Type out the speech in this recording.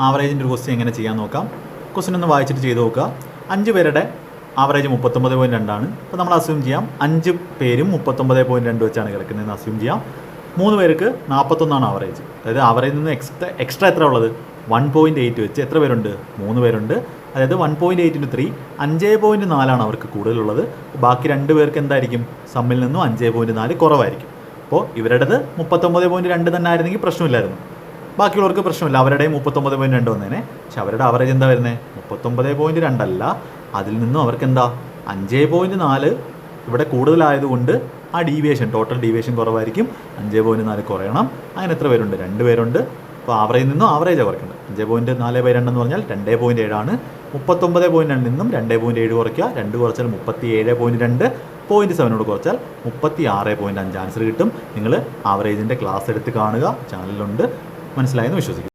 ആവറേജിൻ്റെ ഒരു ക്വസ്റ്റ്യൻ എങ്ങനെ ചെയ്യാൻ നോക്കാം. ക്വസ്റ്റ്യൻ ഒന്ന് വായിച്ചിട്ട് ചെയ്ത് നോക്കുക. 5 പേരുടെ ആവറേജ് 39.2 അപ്പോൾ നമ്മൾ അസ്യൂം ചെയ്യാം 5 പേരും 39.2 വെച്ചാണ് കിടക്കുന്നതെന്ന് അസ്യൂം ചെയ്യാം. 3 പേർക്ക് 41 ആവറേജ്. അതായത് ആവറേജിൽ നിന്ന് എക്സ്ട്രാ എത്ര ഉള്ളത് 1.8 വെച്ച് എത്ര പേരുണ്ട് 3 പേരുണ്ട്. അതായത് 1.8 × 3 5.4 അവർക്ക് കൂടുതലുള്ളത്. ബാക്കി 2 പേർക്ക് എന്തായിരിക്കും സമ്മിൽ നിന്നും 5.4 കുറവായിരിക്കും. അപ്പോൾ ഇവരുടേത് 39.2 തന്നെ ആയിരുന്നെങ്കിൽ പ്രശ്നമില്ലായിരുന്നു. ബാക്കിയുള്ളവർക്ക് പ്രശ്നമില്ല, അവരുടെയും 39.2 വന്നേനെ. പക്ഷെ അവരുടെ ആവറേജ് എന്താ വരുന്നത് 39.2 അല്ല. അതിൽ നിന്നും അവർക്ക് എന്താ 5.4 ഇവിടെ കൂടുതലായതുകൊണ്ട് ആ ഡീവിയേഷൻ ടോട്ടൽ ഡീവിയേഷൻ കുറവായിരിക്കും. 5.4 കുറയണം. അങ്ങനെ എത്ര പേരുണ്ട് 2 പേരുണ്ട്. അപ്പോൾ ആവറേജിൽ നിന്നും ആവറേജാണ് കുറയ്ക്കേണ്ടത്. 5.4/2 എന്ന് പറഞ്ഞാൽ 2.7 ആണ്. 39.2 നിന്നും 2.7 കുറയ്ക്കുക. 2 കുറച്ചാൽ 37.2, 0.7 കുറച്ചാൽ 36.5 ആൻസർ കിട്ടും. നിങ്ങൾ ആവറേജിൻ്റെ ക്ലാസ് എടുത്ത് കാണുക, ചാനലിലുണ്ട്. മനസ്സിലായെന്ന് വിശ്വസിക്കുന്നു.